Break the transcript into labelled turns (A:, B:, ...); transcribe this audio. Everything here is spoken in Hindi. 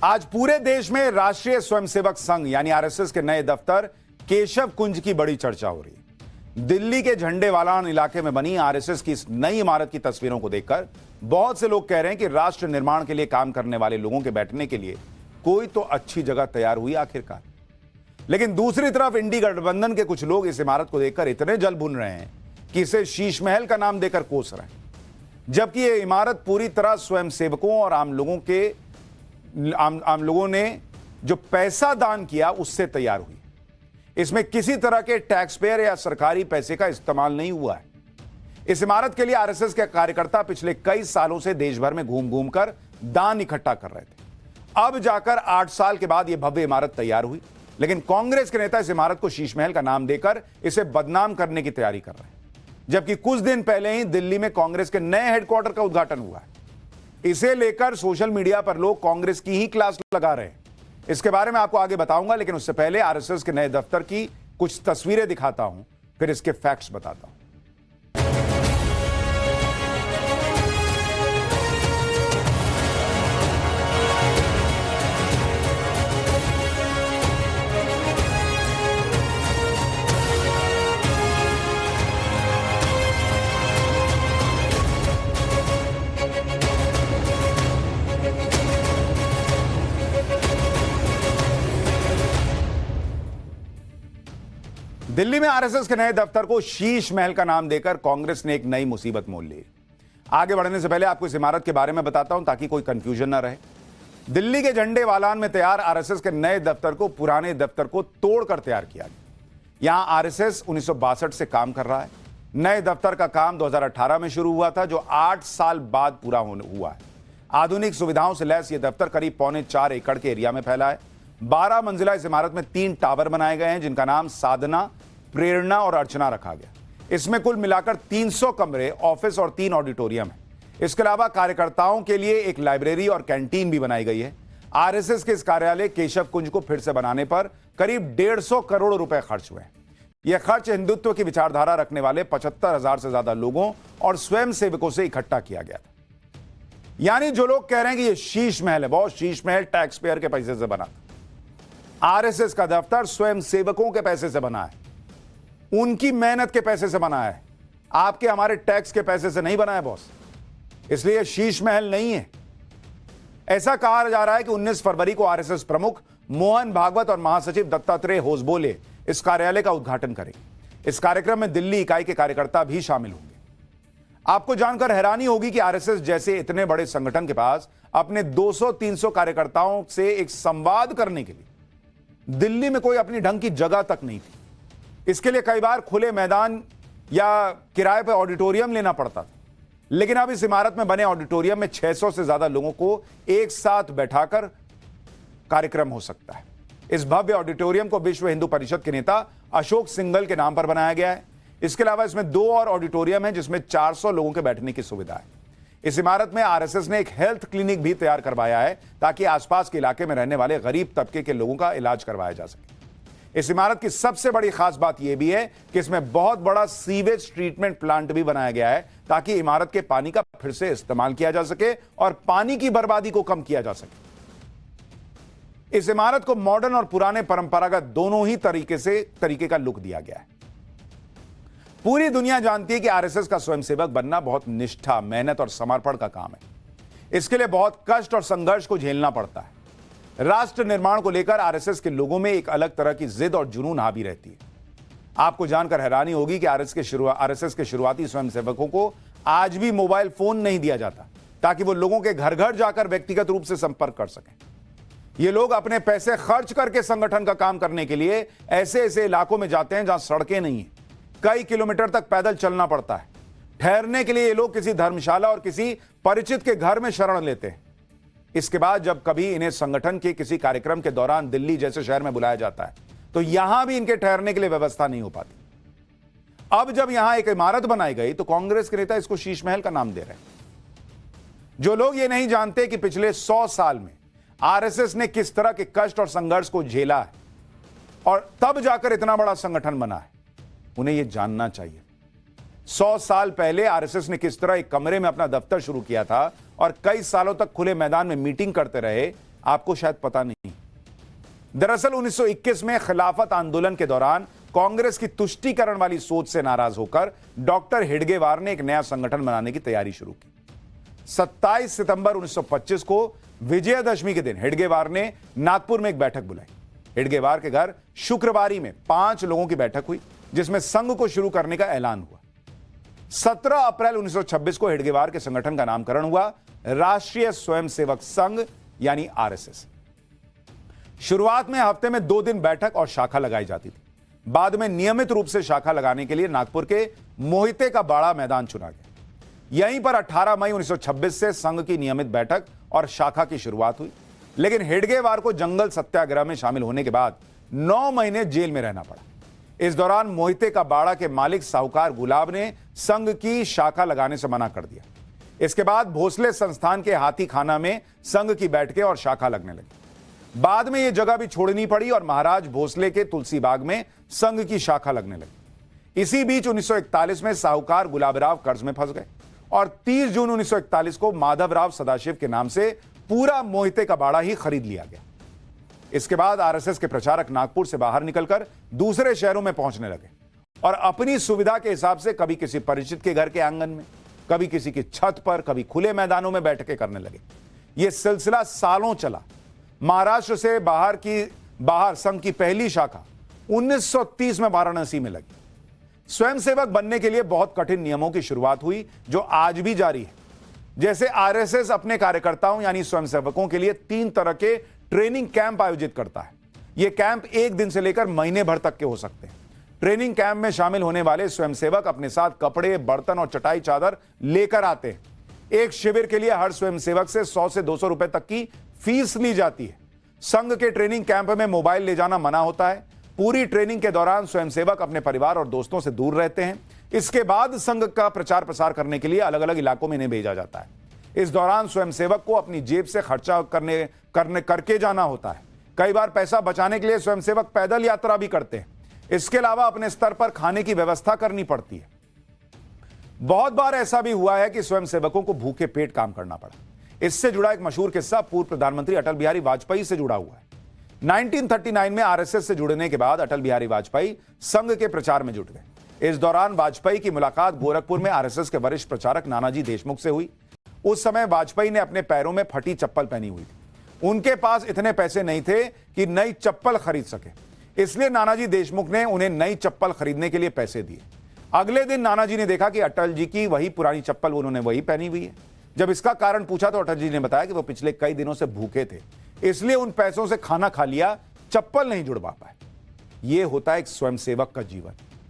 A: आज पूरे देश में राष्ट्रीय स्वयंसेवक संघ यानी आरएसएस के नए दफ्तर केशव कुंज की बड़ी चर्चा हो रही है। दिल्ली के झंडेवालान इलाके में बनी आरएसएस की इस नई इमारत की तस्वीरों को देखकर बहुत से लोग कह रहे हैं कि राष्ट्र निर्माण के लिए काम करने वाले लोगों के बैठने के लिए कोई तो अच्छी जगह तैयार हुई आखिरकार। लेकिन दूसरी तरफ इंडी गठबंधन के कुछ लोग इस इमारत को देखकर इतने जल भुन रहे हैं कि इसे शीश महल का नाम देकर कोस रहे हैं, जबकि यह इमारत पूरी तरह स्वयंसेवकों और आम लोगों ने जो पैसा दान किया उससे तैयार हुई। इसमें किसी तरह के टैक्स पेयर या सरकारी पैसे का इस्तेमाल नहीं हुआ है। इस इमारत के लिए आरएसएस के कार्यकर्ता पिछले कई सालों से देश भर में घूम घूम कर दान इकट्ठा कर रहे थे। अब जाकर 8 साल के बाद यह भव्य इमारत तैयार हुई, लेकिन कांग्रेस के नेता इस इमारत को शीश महल का नाम देकर इसे बदनाम करने की तैयारी कर रहे हैं, जबकि कुछ दिन पहले ही दिल्ली में कांग्रेस के नए हेडक्वार्टर का उद्घाटन हुआ है। इसे लेकर सोशल मीडिया पर लोग कांग्रेस की ही क्लास लगा रहे हैं। इसके बारे में आपको आगे बताऊंगा, लेकिन उससे पहले आरएसएस के नए दफ्तर की कुछ तस्वीरें दिखाता हूं, फिर इसके फैक्ट्स बताता हूं। दिल्ली में आरएसएस के नए दफ्तर को शीश महल का नाम देकर कांग्रेस ने एक नई मुसीबत मोल ली। आगे बढ़ने से पहले आपको इस इमारत के बारे में बताता हूं ताकि कोई कंफ्यूजन ना रहे। दिल्ली के झंडेवालान में तैयार आरएसएस के नए दफ्तर को पुराने दफ्तर को तोड़कर तैयार किया गया। यहां आरएसएस 1962 से काम कर रहा है। नए दफ्तर का काम 2018 में शुरू हुआ था, जो 8 साल बाद पूरा हुआ है। आधुनिक सुविधाओं से लैस यह दफ्तर करीब 4.25 एकड़ के एरिया में फैला है। 12 मंजिला इस इमारत में 3 टावर बनाए गए हैं, जिनका नाम साधना, प्रेरणा और अर्चना रखा गया। इसमें कुल मिलाकर 300 कमरे, ऑफिस और 3 ऑडिटोरियम है। इसके अलावा कार्यकर्ताओं के लिए एक लाइब्रेरी और कैंटीन भी बनाई गई है। आरएसएस के इस कार्यालय केशव कुंज को फिर से बनाने पर करीब 150 करोड़ रुपए खर्च हुए हैं। यह खर्च हिंदुत्व की विचारधारा रखने वाले 75,000 से ज्यादा लोगों और स्वयं सेवकों से इकट्ठा किया गया था। यानी जो लोग कह रहे हैं कि यह शीश महल है, बहुत शीश महल टैक्स पेयर के पैसे से बना था। आरएसएस का दफ्तर स्वयं सेवकों के पैसे से बना है, उनकी मेहनत के पैसे से बना है, आपके हमारे टैक्स के पैसे से नहीं बना है बॉस। इसलिए शीश महल नहीं है। ऐसा कहा जा रहा है कि 19 फरवरी को आरएसएस प्रमुख मोहन भागवत और महासचिव दत्तात्रेय होसबोले इस कार्यालय का उद्घाटन करेंगे। इस कार्यक्रम में दिल्ली इकाई के कार्यकर्ता भी शामिल होंगे। आपको जानकर हैरानी होगी कि आरएसएस जैसे इतने बड़े संगठन के पास अपने 200-300 कार्यकर्ताओं से एक संवाद करने के लिए दिल्ली में कोई अपनी ढंग की जगह तक नहीं थी। इसके लिए कई बार खुले मैदान या किराए पर ऑडिटोरियम लेना पड़ता था, लेकिन अब इस इमारत में बने ऑडिटोरियम में 600 से ज्यादा लोगों को एक साथ बैठाकर कार्यक्रम हो सकता है। इस भव्य ऑडिटोरियम को विश्व हिंदू परिषद के नेता अशोक सिंघल के नाम पर बनाया गया है। इसके अलावा इसमें 2 और ऑडिटोरियम है, जिसमें 400 लोगों के बैठने की सुविधा है। इस इमारत में आरएसएस ने एक हेल्थ क्लिनिक भी तैयार करवाया है, ताकि आसपास के इलाके में रहने वाले गरीब तबके के लोगों का इलाज करवाया जा सके। इस इमारत की सबसे बड़ी खास बात यह भी है कि इसमें बहुत बड़ा सीवेज ट्रीटमेंट प्लांट भी बनाया गया है, ताकि इमारत के पानी का फिर से इस्तेमाल किया जा सके और पानी की बर्बादी को कम किया जा सके। इस इमारत को मॉडर्न और पुराने परंपरागत दोनों ही तरीके का लुक दिया गया है। पूरी दुनिया जानती है कि आरएसएस का स्वयंसेवक बनना बहुत निष्ठा, मेहनत और समर्पण का काम है। इसके लिए बहुत कष्ट और संघर्ष को झेलना पड़ता है। राष्ट्र निर्माण को लेकर आरएसएस के लोगों में एक अलग तरह की जिद और जुनून हावी रहती है। आपको जानकर हैरानी होगी कि आरएसएस के शुरुआती स्वयंसेवकों को आज भी मोबाइल फोन नहीं दिया जाता, ताकि वो लोगों के घर घर जाकर व्यक्तिगत रूप से संपर्क कर सकें। ये लोग अपने पैसे खर्च करके संगठन का काम करने के लिए ऐसे ऐसे इलाकों में जाते हैं जहां सड़कें नहीं है, कई किलोमीटर तक पैदल चलना पड़ता है। ठहरने के लिए ये लोग किसी धर्मशाला और किसी परिचित के घर में शरण लेते हैं। इसके बाद जब कभी इन्हें संगठन के किसी कार्यक्रम के दौरान दिल्ली जैसे शहर में बुलाया जाता है, तो यहां भी इनके ठहरने के लिए व्यवस्था नहीं हो पाती। अब जब यहां एक इमारत बनाई गई तो कांग्रेस के नेता इसको शीश महल का नाम दे रहे हैं। जो लोग ये नहीं जानते कि पिछले 100 साल में आरएसएस ने किस तरह के कष्ट और संघर्ष को झेला है और तब जाकर इतना बड़ा संगठन बना है, उन्हें यह जानना चाहिए। 100 साल पहले आरएसएस ने किस तरह एक कमरे में अपना दफ्तर शुरू किया था और कई सालों तक खुले मैदान में मीटिंग करते रहे, आपको शायद पता नहीं। दरअसल 1921 में खिलाफत आंदोलन के दौरान कांग्रेस की तुष्टीकरण वाली सोच से नाराज होकर डॉक्टर हेडगेवार ने एक नया संगठन बनाने की तैयारी शुरू की। 27 सितंबर 1925 को विजयदशमी के दिन हेडगेवार ने नागपुर में एक बैठक बुलाई। हेडगेवार के घर शुक्रवारी में 5 लोगों की बैठक हुई, जिसमें संघ को शुरू करने का ऐलान हुआ। 17 अप्रैल 1926 को हेडगेवार के संगठन का नामकरण हुआ राष्ट्रीय स्वयंसेवक संघ यानी आरएसएस। शुरुआत में हफ्ते में 2 दिन बैठक और शाखा लगाई जाती थी। बाद में नियमित रूप से शाखा लगाने के लिए नागपुर के मोहिते का बाड़ा मैदान चुना गया। यहीं पर 18 मई 1926 से संघ की नियमित बैठक और शाखा की शुरुआत हुई। लेकिन हेडगेवार को जंगल सत्याग्रह में शामिल होने के बाद 9 महीने जेल में रहना पड़ा। इस दौरान मोहिते का बाड़ा के मालिक साहूकार गुलाब ने संघ की शाखा लगाने से मना कर दिया। इसके बाद भोसले संस्थान के हाथी खाना में संघ की बैठकें और शाखा लगने लगी। बाद में यह जगह भी छोड़नी पड़ी और महाराज भोसले के तुलसी बाग में संघ की शाखा लगने लगी। इसी बीच 1941 में साहूकार गुलाबराव कर्ज में फंस गए और 30 जून 1941 को माधवराव सदाशिव के नाम से पूरा मोहिते का बाड़ा ही खरीद लिया गया। इसके बाद आरएसएस के प्रचारक नागपुर से बाहर निकलकर दूसरे शहरों में पहुंचने लगे और अपनी सुविधा के हिसाब से कभी किसी परिचित के घर के आंगन में, कभी किसी की छत पर, कभी खुले मैदानों में बैठकें करने लगे। यह सिलसिला सालों चला। महाराष्ट्र से बाहर संघ की पहली शाखा 1930 में वाराणसी में लगी। स्वयंसेवक बनने के लिए बहुत कठिन नियमों की शुरुआत हुई, जो आज भी जारी है। जैसे आरएसएस अपने कार्यकर्ताओं यानी स्वयंसेवकों के लिए 3 तरह के ट्रेनिंग कैंप आयोजित करता है। ये कैंप 1 दिन से लेकर महीने भर तक के हो सकते हैं। ट्रेनिंग कैंप में शामिल होने वाले स्वयंसेवक अपने साथ कपड़े, बर्तन और चटाई चादर लेकर आते हैं। एक शिविर के लिए हर स्वयंसेवक से 100 से 200 रुपए तक की फीस ली जाती है। संघ के ट्रेनिंग कैंप में मोबाइल ले जाना मना होता है। पूरी ट्रेनिंग के दौरान स्वयंसेवक अपने परिवार और दोस्तों से दूर रहते हैं। इसके बाद संघ का प्रचार प्रसार करने के लिए अलग अलग इलाकों में इन्हें भेजा जाता है। इस दौरान स्वयंसेवक को अपनी जेब से खर्चा करके जाना होता है। कई बार पैसा बचाने के लिए स्वयंसेवक पैदल यात्रा भी करते हैं। इसके अलावा अपने स्तर पर खाने की व्यवस्था करनी पड़ती है। बहुत बार ऐसा भी हुआ है कि स्वयंसेवकों को भूखे पेट काम करना पड़ा। इससे जुड़ा एक मशहूर किस्सा पूर्व प्रधानमंत्री अटल बिहारी वाजपेयी से जुड़ा हुआ है। 1939 में आरएसएस से जुड़ने के बाद अटल बिहारी वाजपेयी संघ के प्रचार में जुट गए। इस दौरान वाजपेयी की मुलाकात गोरखपुर में आरएसएस के वरिष्ठ प्रचारक नानाजी देशमुख से हुई। उस समय वाजपेयी ने अपने पैरों में फटी चप्पल पहनी हुई थी। उनके पास इतने पैसे नहीं थे कि नई चप्पल खरीद सके, इसलिए नानाजी देशमुख ने उन्हें नई चप्पल खरीदने के लिए पैसे दिए। अगले दिन नानाजी ने देखा कि अटल जी की वही पुरानी चप्पल उन्होंने वही पहनी हुई है। जब इसका कारण पूछा तो अटल जी ने बताया कि वो पिछले कई दिनों से भूखे थे, इसलिए उन पैसों से खाना खा लिया, चप्पल नहीं जुड़वा पाए। यह होता है एक स्वयंसेवक का जीवन।